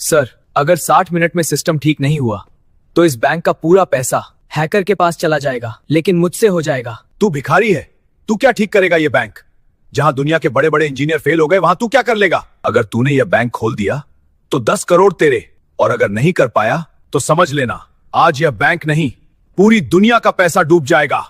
Sir, अगर 60 minute में system ठीक नहीं हुआ तो इस बैंक का पूरा पैसा हैकर के पास चला जाएगा, लेकिन मुझसे हो जाएगा। तू भिखारी है। तू क्या ठीक करेगा ये बैंक? जहां दुनिया के बड़े बड़े इंजीनियर फेल हो गए वहां तू क्या कर लेगा? अगर तूने ये बैंक खोल दिया तो 10 करोड़ तेरे, और अगर नहीं कर पाया तो समझ लेना आज यह बैंक नहीं, पूरी दुनिया का पैसा डूब जाएगा।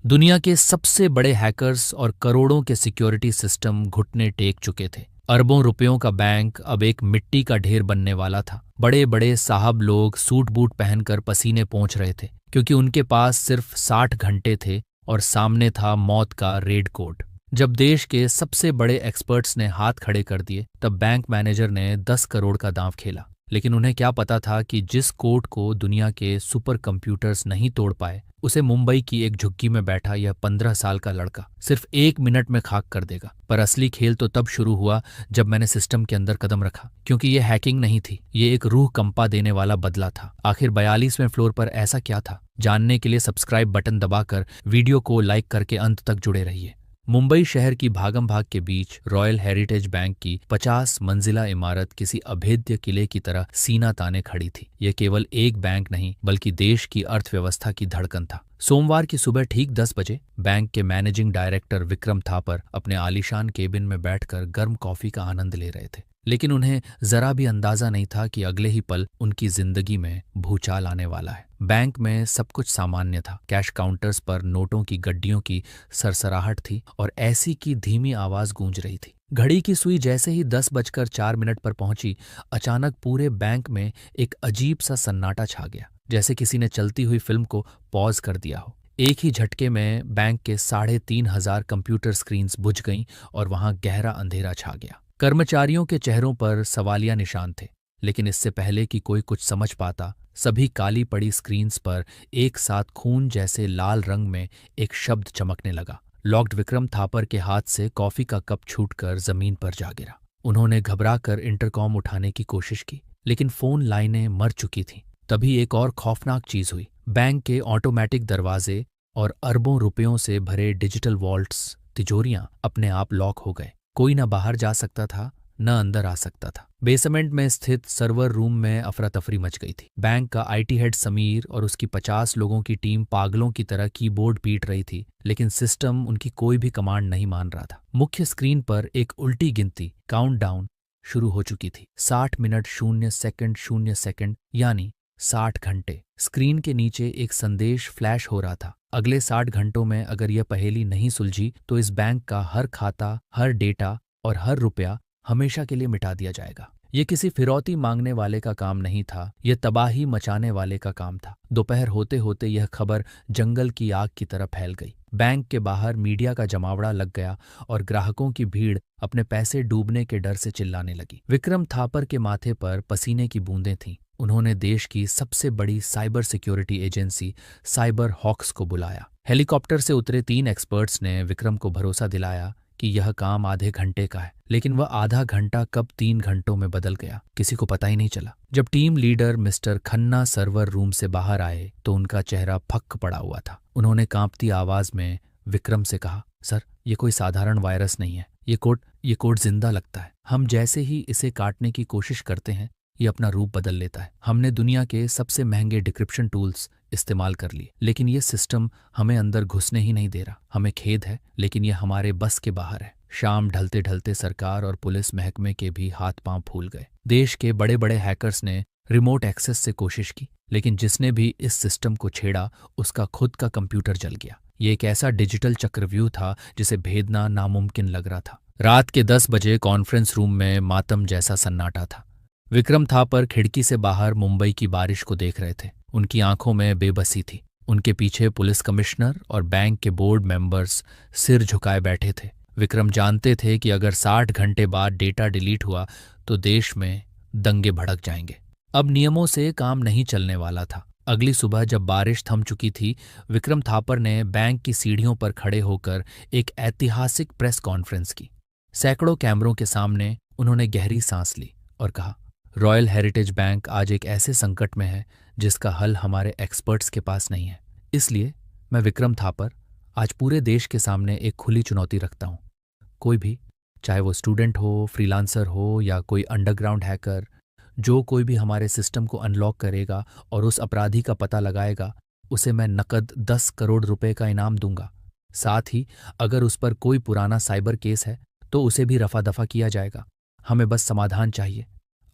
दुनिया के सबसे बड़े हैकर्स और करोड़ों के सिक्योरिटी सिस्टम घुटने टेक चुके थे। अरबों रुपयों का बैंक अब एक मिट्टी का ढेर बनने वाला था। बड़े बड़े साहब लोग सूट बूट पहनकर पसीने पोंछ रहे थे, क्योंकि उनके पास सिर्फ 60 घंटे थे और सामने था मौत का रेड कोट। जब देश के सबसे बड़े एक्सपर्ट्स ने हाथ खड़े कर दिए, तब बैंक मैनेजर ने 10 करोड़ का दांव खेला। लेकिन उन्हें क्या पता था कि जिस कोड को दुनिया के सुपर कंप्यूटर्स नहीं तोड़ पाए, उसे मुंबई की एक झुग्गी में बैठा यह 15 साल का लड़का सिर्फ 1 मिनट में खाक कर देगा। पर असली खेल तो तब शुरू हुआ जब मैंने सिस्टम के अंदर कदम रखा, क्योंकि ये हैकिंग नहीं थी, ये एक रूह कंपा देने वाला बदला था। आखिर 42वें फ्लोर पर ऐसा क्या था? जानने के लिए सब्सक्राइब बटन दबाकर वीडियो को लाइक करके अंत तक जुड़े रहिए। मुंबई शहर की भागम भाग के बीच रॉयल हेरिटेज बैंक की 50 मंजिला इमारत किसी अभेद्य किले की तरह सीना ताने खड़ी थी। यह केवल एक बैंक नहीं, बल्कि देश की अर्थव्यवस्था की धड़कन था। सोमवार की सुबह ठीक 10 बजे बैंक के मैनेजिंग डायरेक्टर विक्रम थापर अपने आलीशान केबिन में बैठकर गर्म कॉफी का आनंद ले रहे थे। लेकिन उन्हें जरा भी अंदाजा नहीं था कि अगले ही पल उनकी जिंदगी में भूचाल आने वाला है। बैंक में सब कुछ सामान्य था। कैश काउंटर्स पर नोटों की गड्डियों की सरसराहट थी और ऐसी की धीमी आवाज गूंज रही थी। घड़ी की सुई जैसे ही 10:04 पर पहुंची, अचानक पूरे बैंक में एक अजीब सा सन्नाटा छा गया, जैसे किसी ने चलती हुई फिल्म को पॉज कर दिया हो। एक ही झटके में बैंक के 3,500 कंप्यूटर स्क्रीन्स बुझ गईं और वहां गहरा अंधेरा छा गया। कर्मचारियों के चेहरों पर सवालिया निशान थे, लेकिन इससे पहले कि कोई कुछ समझ पाता, सभी काली पड़ी स्क्रीन्स पर एक साथ खून जैसे लाल रंग में एक शब्द चमकने लगा। लॉक्ड। विक्रम थापर के हाथ से कॉफी का कप छूटकर जमीन पर जा गिरा। उन्होंने घबराकर इंटरकॉम उठाने की कोशिश की, लेकिन फोन लाइनें मर चुकी थीं। तभी एक और खौफनाक चीज हुई। बैंक के ऑटोमेटिक दरवाजे और अरबों रुपयों से भरे डिजिटल वॉल्ट्स, तिजोरियां अपने आप लॉक हो गए। कोई न बाहर जा सकता था, न अंदर आ सकता था। बेसमेंट में स्थित सर्वर रूम में अफरा तफरी मच गई थी। बैंक का आईटी हेड समीर और उसकी 50 लोगों की टीम पागलों की तरह कीबोर्ड पीट रही थी, लेकिन सिस्टम उनकी कोई भी कमांड नहीं मान रहा था। मुख्य स्क्रीन पर एक उल्टी गिनती काउंटडाउन शुरू हो चुकी थी। 60 मिनट 0 सेकंड यानी 60 घंटे। स्क्रीन के नीचे एक संदेश फ्लैश हो रहा था। अगले 60 घंटों में अगर यह पहेली नहीं सुलझी तो इस बैंक का हर खाता, हर डेटा और हर रुपया हमेशा के लिए मिटा दिया जाएगा। ये किसी फिरौती मांगने वाले का काम नहीं था, यह तबाही मचाने वाले का काम था। दोपहर होते होते यह खबर जंगल की आग की तरह फैल गई। बैंक के बाहर मीडिया का जमावड़ा लग गया और ग्राहकों की भीड़ अपने पैसे डूबने के डर से चिल्लाने लगी। विक्रम थापर के माथे पर पसीने की बूंदें थीं। उन्होंने देश की सबसे बड़ी cyber security agency cyber hawks को बुलाया। हेलीकॉप्टर से उतरे 3 एक्सपर्ट्स ने विक्रम को भरोसा दिलाया कि यह काम आधे घंटे का है, लेकिन वह आधा घंटा कब 3 घंटों में बदल गया, किसी को पता ही नहीं चला। जब team leader mister Khanna server room से बाहर आए तो उनका चेहरा फक्क पड़ा हुआ था। उन्होंने कांपती आवाज में विक्रम से कहा, सर, ये कोई साधारण वायरस नहीं है। ये कोड जिंदा लगता है। हम जैसे ही इसे काटने की कोशिश करते हैं, ये अपना रूप बदल लेता है। हमने दुनिया के सबसे महंगे डिक्रिप्शन टूल्स इस्तेमाल कर लिए, लेकिन ये सिस्टम हमें अंदर घुसने ही नहीं दे रहा। हमें खेद है, लेकिन ये हमारे बस के बाहर है। शाम ढलते ढलते सरकार और पुलिस महकमे के भी हाथ पांव फूल गए। देश के बड़े बड़े हैकर्स ने रिमोट एक्सेस से कोशिश की, लेकिन जिसने भी इस सिस्टम को छेड़ा उसका खुद का कंप्यूटर जल गया। ये एक ऐसा डिजिटल चक्रव्यूह था जिसे भेदना नामुमकिन लग रहा था। रात के 10 बजे कॉन्फ्रेंस रूम में मातम जैसा सन्नाटा था। विक्रम थापर खिड़की से बाहर मुंबई की बारिश को देख रहे थे। उनकी आंखों में बेबसी थी। उनके पीछे पुलिस कमिश्नर और बैंक के बोर्ड मेंबर्स सिर झुकाए बैठे थे। विक्रम जानते थे कि अगर 60 घंटे बाद डेटा डिलीट हुआ तो देश में दंगे भड़क जाएंगे। अब नियमों से काम नहीं चलने वाला था। अगली सुबह जब बारिश थम चुकी थी, विक्रम थापर ने बैंक की सीढ़ियों पर खड़े होकर एक ऐतिहासिक प्रेस कॉन्फ्रेंस की। सैकड़ों कैमरों के सामने उन्होंने गहरी सांस ली और कहा, रॉयल हेरिटेज बैंक आज एक ऐसे संकट में है जिसका हल हमारे एक्सपर्ट्स के पास नहीं है। इसलिए मैं विक्रम थापर आज पूरे देश के सामने एक खुली चुनौती रखता हूं। कोई भी, चाहे वो स्टूडेंट हो, फ्रीलांसर हो या कोई अंडरग्राउंड हैकर, जो कोई भी हमारे सिस्टम को अनलॉक करेगा और उस अपराधी का पता लगाएगा, उसे मैं नकद 10 करोड़ रुपए का इनाम दूंगा। साथ ही अगर उस पर कोई पुराना साइबर केस है तो उसे भी रफा दफा किया जाएगा। हमें बस समाधान चाहिए,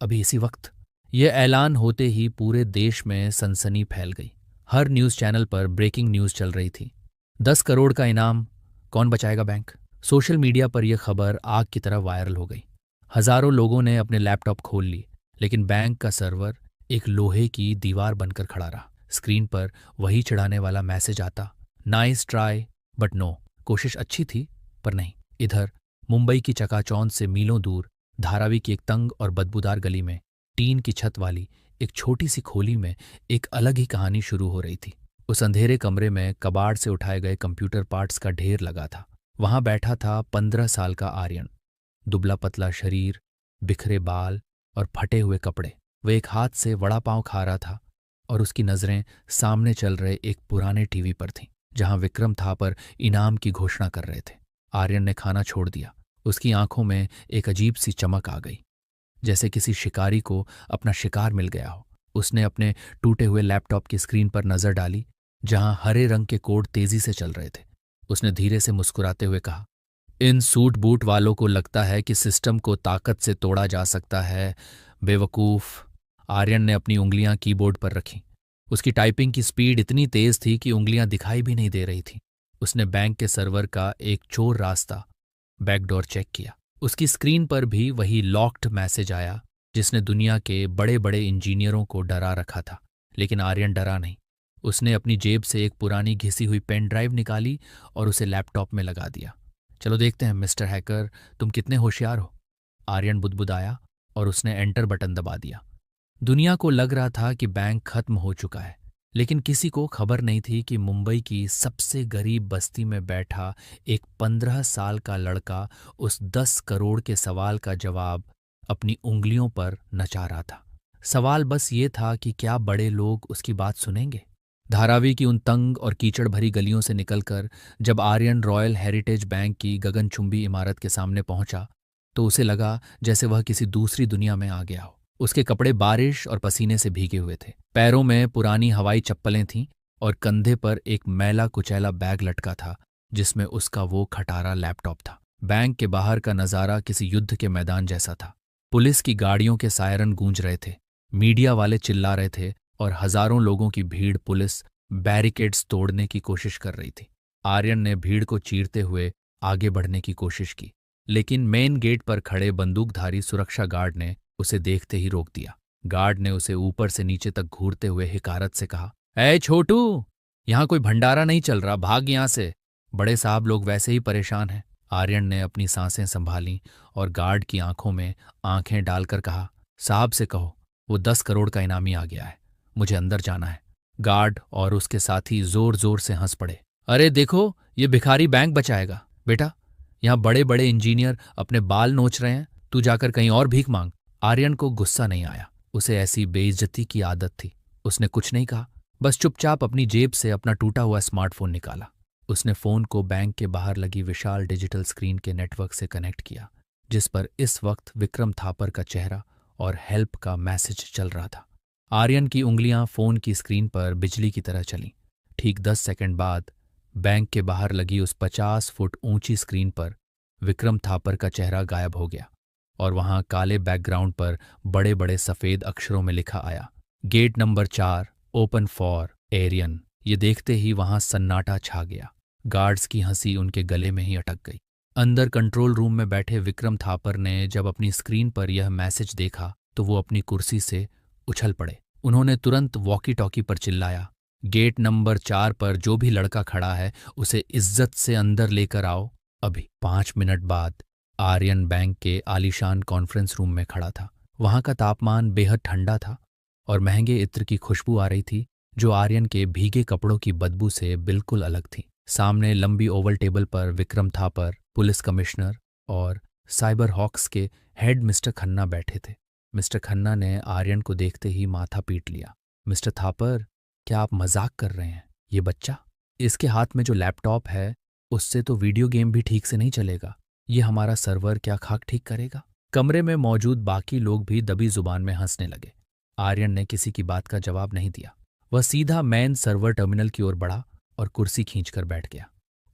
अभी इसी वक्त। यह ऐलान होते ही पूरे देश में सनसनी फैल गई। हर न्यूज़ चैनल पर ब्रेकिंग न्यूज़ चल रही थी। 10 करोड़ का इनाम, कौन बचाएगा बैंक? सोशल मीडिया पर यह खबर आग की तरह वायरल हो गई। हजारों लोगों ने अपने लैपटॉप खोल लिए, लेकिन बैंक का सर्वर एक लोहे की दीवार बनकर खड़ा रहा। स्क्रीन पर वही चिढ़ाने वाला मैसेज आता, नाइस ट्राई बट नो। कोशिश अच्छी थी पर नहीं। इधर मुंबई की चकाचौंध से मीलों दूर धारावी की एक तंग और बदबूदार गली में टीन की छत वाली एक छोटी सी खोली में एक अलग ही कहानी शुरू हो रही थी। उस अंधेरे कमरे में कबाड़ से उठाए गए कंप्यूटर पार्ट्स का ढेर लगा था। वहां बैठा था 15 साल का आर्यन। दुबला पतला शरीर, बिखरे बाल और फटे हुए कपड़े। वह एक हाथ से वड़ा पाव खा रहा था और उसकी नजरें सामने चल रहे एक पुराने टीवी पर थीं, जहां विक्रम थापर इनाम की घोषणा कर रहे थे। आर्यन ने खाना छोड़ दिया। उसकी आंखों में एक अजीब सी चमक आ गई, जैसे किसी शिकारी को अपना शिकार मिल गया हो। उसने अपने टूटे हुए लैपटॉप की स्क्रीन पर नजर डाली, जहां हरे रंग के कोड तेजी से चल रहे थे। उसने धीरे से मुस्कुराते हुए कहा, इन सूट बूट वालों को लगता है कि सिस्टम को ताकत से तोड़ा जा सकता है, बेवकूफ। आर्यन ने अपनी उंगलियां कीबोर्ड पर रखीं। उसकी टाइपिंग की स्पीड इतनी तेज थी कि उंगलियां दिखाई भी नहीं दे रही थीं। उसने बैंक के सर्वर का एक चोर रास्ता, बैकडोर चेक किया। उसकी स्क्रीन पर भी वही लॉक्ड मैसेज आया जिसने दुनिया के बड़े बड़े इंजीनियरों को डरा रखा था। लेकिन आर्यन डरा नहीं। उसने अपनी जेब से एक पुरानी घिसी हुई पेन ड्राइव निकाली और उसे लैपटॉप में लगा दिया। चलो देखते हैं मिस्टर हैकर, तुम कितने होशियार हो। आर्यन बुदबुदाया और उसने एंटर बटन दबा दिया। दुनिया को लग रहा था कि बैंक खत्म हो चुका है, लेकिन किसी को खबर नहीं थी कि मुंबई की सबसे गरीब बस्ती में बैठा एक 15 साल का लड़का उस 10 करोड़ के सवाल का जवाब अपनी उंगलियों पर नचा रहा था। सवाल बस ये था कि क्या बड़े लोग उसकी बात सुनेंगे। धारावी की उन तंग और कीचड़ भरी गलियों से निकलकर जब आर्यन रॉयल हेरिटेज बैंक की गगनचुंबी इमारत के सामने पहुंचा तो उसे लगा जैसे वह किसी दूसरी दुनिया में आ गया हो। उसके कपड़े बारिश और पसीने से भीगे हुए थे। पैरों में पुरानी हवाई चप्पलें थीं और कंधे पर एक मैला कुचैला बैग लटका था जिसमें उसका वो खटारा लैपटॉप था। बैंक के बाहर का नज़ारा किसी युद्ध के मैदान जैसा था। पुलिस की गाड़ियों के सायरन गूंज रहे थे, मीडिया वाले चिल्ला रहे थे और हजारों लोगों की भीड़ पुलिस बैरिकेड्स तोड़ने की कोशिश कर रही थी। आर्यन ने भीड़ को चीरते हुए आगे बढ़ने की कोशिश की, लेकिन मेन गेट पर खड़े बंदूकधारी सुरक्षा गार्ड ने उसे देखते ही रोक दिया। गार्ड ने उसे ऊपर से नीचे तक घूरते हुए हिकारत से कहा, ऐ छोटू, यहां कोई भंडारा नहीं चल रहा, भाग यहां से। बड़े साहब लोग वैसे ही परेशान हैं। आर्यन ने अपनी सांसें संभाली और गार्ड की आंखों में आंखें डालकर कहा, साहब से कहो वो 10 करोड़ का इनामी आ गया है, मुझे अंदर जाना है। गार्ड और उसके साथी जोर जोर से हंस पड़े। अरे देखो, ये भिखारी बैंक बचाएगा। बेटा, यहां बड़े बड़े इंजीनियर अपने बाल नोच रहे हैं, तू जाकर कहीं और भीख मांग। आर्यन को गुस्सा नहीं आया, उसे ऐसी बेइज्जती की आदत थी। उसने कुछ नहीं कहा, बस चुपचाप अपनी जेब से अपना टूटा हुआ स्मार्टफोन निकाला। उसने फोन को बैंक के बाहर लगी विशाल डिजिटल स्क्रीन के नेटवर्क से कनेक्ट किया, जिस पर इस वक्त विक्रम थापर का चेहरा और हेल्प का मैसेज चल रहा था। आर्यन की उंगलियां फोन की स्क्रीन पर बिजली की तरह चलीं। ठीक 10 सेकंड बाद बैंक के बाहर लगी उस 50 फुट ऊंची स्क्रीन पर विक्रम थापर का चेहरा गायब हो गया और वहां काले बैकग्राउंड पर बड़े बड़े सफेद अक्षरों में लिखा आया, gate number 4 open for Aryan. ये देखते ही वहां सन्नाटा छा गया। गार्ड्स की हंसी उनके गले में ही अटक गई। अंदर कंट्रोल रूम में बैठे विक्रम थापर ने जब अपनी स्क्रीन पर यह मैसेज देखा तो वो अपनी कुर्सी से उछल पड़े। उन्होंने तुरंत वॉकी टॉकी पर चिल्लाया, गेट नंबर 4 पर जो भी लड़का खड़ा है उसे इज्जत से अंदर लेकर आओ अभी। 5 मिनट बाद आर्यन बैंक के आलीशान कॉन्फ्रेंस रूम में खड़ा था। वहां का तापमान बेहद ठंडा था और महंगे इत्र की खुशबू आ रही थी जो आर्यन के भीगे कपड़ों की बदबू से बिल्कुल अलग थी। सामने लंबी ओवल टेबल पर विक्रम थापर, पुलिस कमिश्नर और साइबर हॉक्स के हेड मिस्टर खन्ना बैठे थे। मिस्टर खन्ना ने आर्यन को देखते ही माथा पीट लिया। मिस्टर थापर, क्या आप मजाक कर रहे हैं? ये बच्चा, इसके हाथ में जो लैपटॉप है उससे तो वीडियो गेम भी ठीक से नहीं चलेगा। ये हमारा सर्वर क्या खाक ठीक करेगा? कमरे में मौजूद बाकी लोग भी दबी जुबान में हंसने लगे। आर्यन ने किसी की बात का जवाब नहीं दिया। वह सीधा मेन सर्वर टर्मिनल की ओर बढ़ा और कुर्सी खींचकर बैठ गया।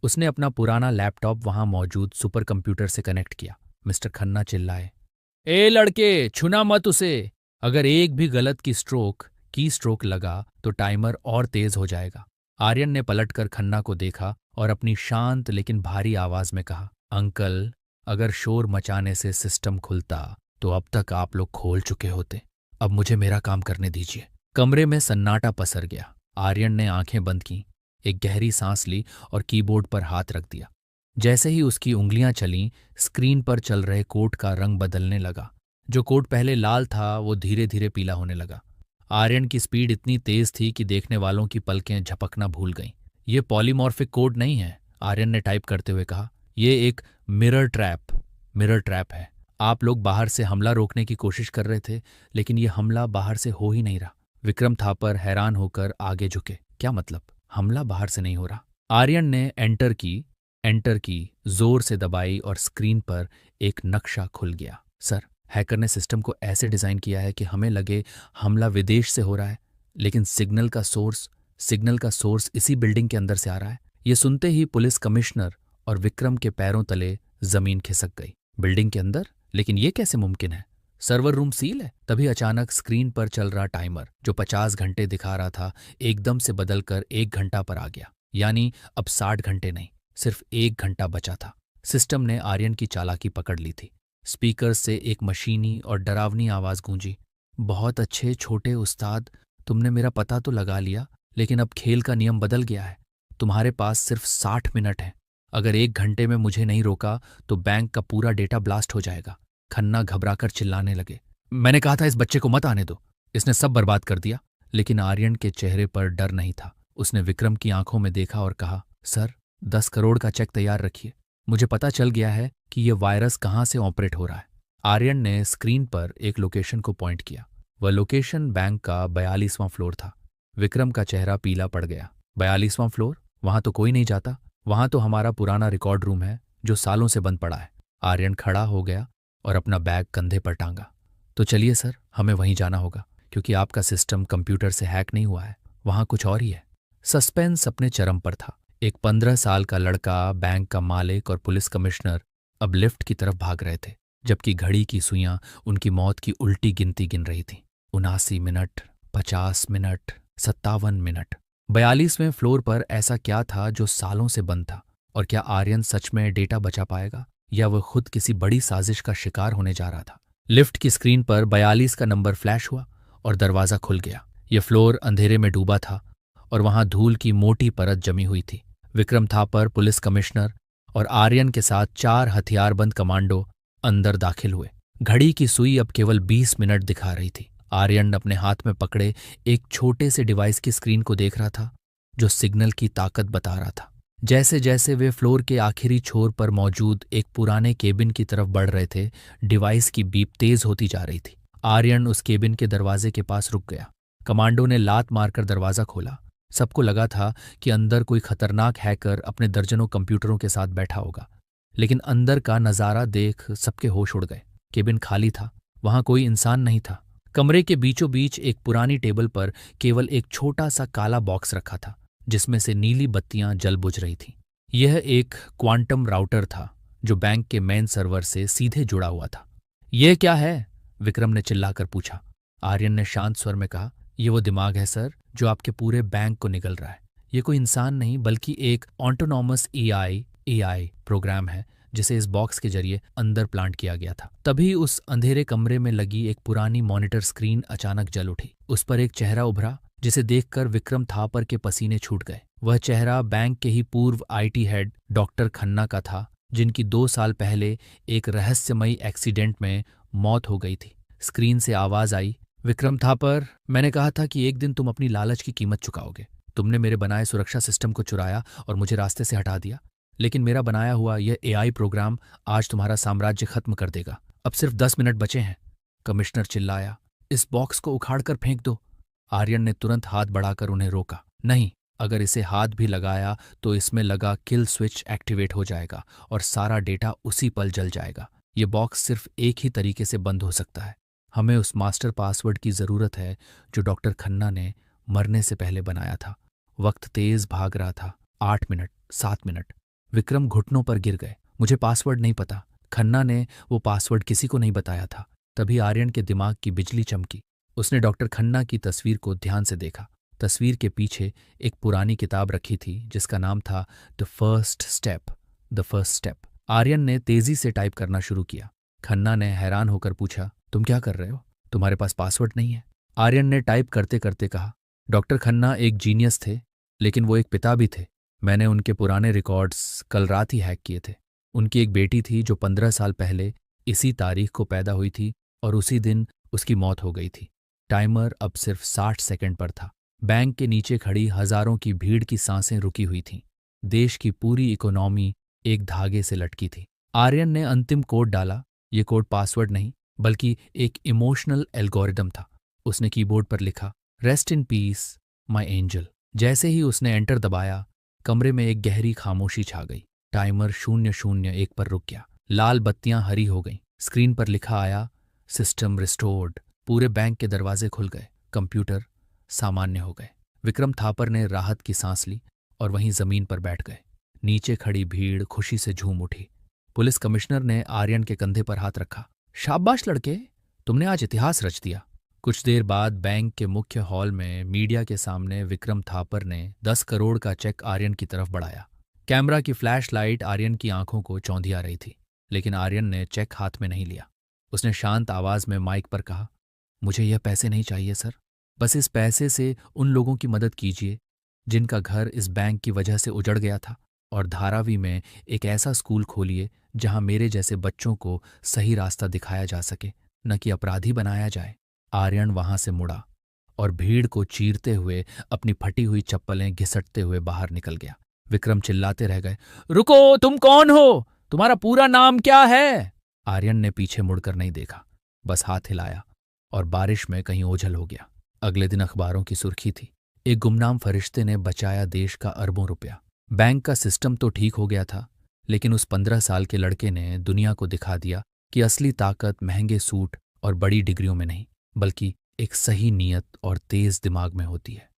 उसने अपना पुराना लैपटॉप वहां मौजूद सुपर कंप्यूटर से कनेक्ट किया। मिस्टर खन्ना चिल्लाए, ए लड़के, छूना मत उसे। अगर एक भी गलत की स्ट्रोक लगा तो टाइमर और तेज हो जाएगा। आर्यन ने पलटकर खन्ना को देखा और अपनी शांत लेकिन भारी आवाज में कहा, अंकल, अगर शोर मचाने से सिस्टम खुलता तो अब तक आप लोग खोल चुके होते। अब मुझे मेरा काम करने दीजिए। कमरे में सन्नाटा पसर गया। आर्यन ने आंखें बंद की, एक गहरी सांस ली और कीबोर्ड पर हाथ रख दिया। जैसे ही उसकी उंगलियां चलीं, स्क्रीन पर चल रहे कोड का रंग बदलने लगा। जो कोड पहले लाल था वो धीरे धीरे पीला होने लगा। आर्यन की स्पीड इतनी तेज थी कि देखने वालों की पलकें झपकना भूल गईं। ये पॉलीमॉर्फिक कोड नहीं है, आर्यन ने टाइप करते हुए कहा। ये एक मिरर ट्रैप है। आप लोग बाहर से हमला रोकने की कोशिश कर रहे थे, लेकिन ये हमला बाहर से हो ही नहीं रहा। विक्रम थापर हैरान होकर आगे झुके। क्या मतलब? हमला बाहर से नहीं हो रहा? आर्यन ने एंटर की जोर से दबाई और स्क्रीन पर एक नक्शा खुल गया। सर, हैकर ने सिस्टम को ऐसे डिजाइन किया है कि हमें लगे हमला विदेश से हो रहा है, लेकिन सिग्नल का सोर्स इसी बिल्डिंग के अंदर से आ रहा है। ये सुनते ही पुलिस कमिश्नर और विक्रम के पैरों तले जमीन खिसक गई। बिल्डिंग के अंदर? लेकिन ये कैसे मुमकिन है? सर्वर रूम सील है। तभी अचानक स्क्रीन पर चल रहा टाइमर, जो 50 घंटे दिखा रहा था, एकदम से बदलकर 1 घंटा पर आ गया। यानी अब 60 घंटे नहीं, सिर्फ 1 घंटा बचा था। सिस्टम ने आर्यन की चालाकी पकड़ ली थी। स्पीकर से एक मशीनी और डरावनी आवाज गूंजी, बहुत अच्छे छोटे उस्ताद, तुमने मेरा पता तो लगा लिया, लेकिन अब खेल का नियम बदल गया है। तुम्हारे पास सिर्फ 60 मिनट हैं। अगर 1 घंटे में मुझे नहीं रोका तो बैंक का पूरा डेटा ब्लास्ट हो जाएगा। खन्ना घबराकर चिल्लाने लगे, मैंने कहा था इस बच्चे को मत आने दो, इसने सब बर्बाद कर दिया। लेकिन आर्यन के चेहरे पर डर नहीं था। उसने विक्रम की आंखों में देखा और कहा, सर, 10 करोड़ का चेक तैयार रखिए। मुझे पता चल गया है कि यह वायरस कहाँ से ऑपरेट हो रहा है। आर्यन ने स्क्रीन पर एक लोकेशन को पॉइंट किया। वह लोकेशन बैंक का 42वां फ्लोर था। विक्रम का चेहरा पीला पड़ गया। 42वां फ्लोर? वहां तो कोई नहीं जाता। वहां तो हमारा पुराना रिकॉर्ड रूम है, जो सालों से बंद पड़ा है। आर्यन खड़ा हो गया और अपना बैग कंधे पर टांगा। तो चलिए सर, हमें वहीं जाना होगा, क्योंकि आपका सिस्टम कंप्यूटर से हैक नहीं हुआ है, वहां कुछ और ही है। सस्पेंस अपने चरम पर था। एक 15 साल का लड़का, बैंक का मालिक और पुलिस कमिश्नर अब लिफ्ट की तरफ भाग रहे थे, जबकि घड़ी की सुइयां उनकी मौत की उल्टी गिनती गिन रही थी। 79 मिनट, 50 मिनट, 57 मिनट। 42वें फ्लोर पर ऐसा क्या था जो सालों से बंद था? और क्या आर्यन सच में डेटा बचा पाएगा, या वह खुद किसी बड़ी साजिश का शिकार होने जा रहा था? लिफ्ट की स्क्रीन पर 42 का नंबर फ्लैश हुआ और दरवाजा खुल गया। यह फ्लोर अंधेरे में डूबा था और वहां धूल की मोटी परत जमी हुई थी। विक्रम थापर, पुलिस कमिश्नर और आर्यन के साथ 4 हथियारबंद कमांडो अंदर दाखिल हुए। घड़ी की सुई अब केवल 20 मिनट दिखा रही थी। आर्यन अपने हाथ में पकड़े एक छोटे से डिवाइस की स्क्रीन को देख रहा था, जो सिग्नल की ताकत बता रहा था। जैसे जैसे वे फ्लोर के आखिरी छोर पर मौजूद एक पुराने केबिन की तरफ बढ़ रहे थे, डिवाइस की बीप तेज होती जा रही थी। आर्यन उस केबिन के दरवाजे के पास रुक गया। कमांडो ने लात मारकर दरवाजा खोला। सबको लगा था कि अंदर कोई खतरनाक हैकर अपने दर्जनों कंप्यूटरों के साथ बैठा होगा, लेकिन अंदर का नजारा देख सबके होश उड़ गए। केबिन खाली था, वहां कोई इंसान नहीं था। कमरे के बीचों बीच एक पुरानी टेबल पर केवल एक छोटा सा काला बॉक्स रखा था, जिसमें से नीली बत्तियां जल बुझ रही थीं। यह एक क्वांटम राउटर था, जो बैंक के मेन सर्वर से सीधे जुड़ा हुआ था। यह क्या है? विक्रम ने चिल्लाकर पूछा। आर्यन ने शांत स्वर में कहा, यह वो दिमाग है सर, जो आपके पूरे बैंक को निगल रहा है। ये कोई इंसान नहीं, बल्कि एक ऑटोनॉमस एआई प्रोग्राम है, जिसे इस बॉक्स के जरिए अंदर प्लांट किया गया था। तभी उस अंधेरे कमरे में लगी एक पुरानी मॉनिटर स्क्रीन अचानक जल उठी। उस पर एक चेहरा उभरा, जिसे देखकर विक्रम थापर के पसीने छूट गए। वह चेहरा बैंक के ही पूर्व आईटी हेड डॉक्टर खन्ना का था, जिनकी 2 साल पहले एक रहस्यमयी एक्सीडेंट में मौत हो गई थी। स्क्रीन से आवाज आई, विक्रम थापर, मैंने कहा था कि एक दिन तुम अपनी लालच की कीमत चुकाओगे। तुमने मेरे बनाए सुरक्षा सिस्टम को चुराया और मुझे रास्ते से हटा दिया, लेकिन मेरा बनाया हुआ यह एआई प्रोग्राम आज तुम्हारा साम्राज्य खत्म कर देगा। अब सिर्फ 10 मिनट बचे हैं। कमिश्नर चिल्लाया, इस बॉक्स को उखाड़कर फेंक दो। आर्यन ने तुरंत हाथ बढ़ाकर उन्हें रोका। नहीं, अगर इसे हाथ भी लगाया तो इसमें लगा किल स्विच एक्टिवेट हो जाएगा और सारा डेटा उसी पल जल जाएगा। ये बॉक्स सिर्फ एक ही तरीके से बंद हो सकता है। हमें उस मास्टर पासवर्ड की ज़रूरत है जो डॉक्टर खन्ना ने मरने से पहले बनाया था। वक्त तेज भाग रहा था। 8 मिनट, 7 मिनट। विक्रम घुटनों पर गिर गए। मुझे पासवर्ड नहीं पता। खन्ना ने वो पासवर्ड किसी को नहीं बताया था। तभी आर्यन के दिमाग की बिजली चमकी। उसने डॉक्टर खन्ना की तस्वीर को ध्यान से देखा। तस्वीर के पीछे एक पुरानी किताब रखी थी जिसका नाम था the first step. The first step. Aryan ने तेजी से टाइप करना शुरू किया। खन्ना ने हैरान होकर पूछा, तुम क्या कर रहे हो? तुम्हारे पास पासवर्ड नहीं है? आर्यन ने टाइप करते करते कहा, डॉक्टर खन्ना एक जीनियस थे, लेकिन वो एक पिता भी थे। मैंने उनके पुराने रिकॉर्ड्स कल रात ही हैक किए थे। उनकी एक बेटी थी जो 15 साल पहले इसी तारीख को पैदा हुई थी और उसी दिन उसकी मौत हो गई थी। टाइमर अब सिर्फ 60 सेकंड पर था। बैंक के नीचे खड़ी हजारों की भीड़ की सांसें रुकी हुई थीं। देश की पूरी इकोनॉमी एक धागे से लटकी थी। आर्यन ने अंतिम कोड डाला। ये कोड पासवर्ड नहीं बल्कि एक इमोशनल एल्गोरिदम था। उसने कीबोर्ड पर लिखा, rest in peace my angel. जैसे ही उसने एंटर दबाया, कमरे में एक गहरी खामोशी छा गई। टाइमर 001 पर रुक गया। लाल बत्तियां हरी हो गईं। स्क्रीन पर लिखा आया, सिस्टम रिस्टोर्ड। पूरे बैंक के दरवाजे खुल गए। कंप्यूटर सामान्य हो गए। विक्रम थापर ने राहत की सांस ली और वहीं जमीन पर बैठ गए। नीचे खड़ी भीड़ खुशी से झूम उठी। पुलिस कमिश्नर ने आर्यन के कंधे पर हाथ रखा। शाबाश लड़के, तुमने आज इतिहास रच दिया। कुछ देर बाद बैंक के मुख्य हॉल में मीडिया के सामने विक्रम थापर ने 10 करोड़ का चेक आर्यन की तरफ बढ़ाया। कैमरा की फ्लैश लाइट आर्यन की आंखों को चौंधिया रही थी, लेकिन आर्यन ने चेक हाथ में नहीं लिया। उसने शांत आवाज में माइक पर कहा, मुझे यह पैसे नहीं चाहिए सर। बस इस पैसे से उन लोगों की मदद कीजिए जिनका घर इस बैंक की वजह से उजड़ गया था, और धारावी में एक ऐसा स्कूल खोलिए जहां मेरे जैसे बच्चों को सही रास्ता दिखाया जा सके, न कि अपराधी बनाया जाए। आर्यन वहां से मुड़ा और भीड़ को चीरते हुए अपनी फटी हुई चप्पलें घिसटते हुए बाहर निकल गया। विक्रम चिल्लाते रह गए, रुको, तुम कौन हो? तुम्हारा पूरा नाम क्या है? आर्यन ने पीछे मुड़कर नहीं देखा, बस हाथ हिलाया और बारिश में कहीं ओझल हो गया। अगले दिन अखबारों की सुर्खी थी, एक गुमनाम फरिश्ते ने बचाया देश का अरबों रुपया। बैंक का सिस्टम तो ठीक हो गया था, लेकिन उस 15 साल के लड़के ने दुनिया को दिखा दिया कि असली ताकत महंगे सूट और बड़ी डिग्रियों में नहीं, बल्कि एक सही नीयत और तेज दिमाग में होती है।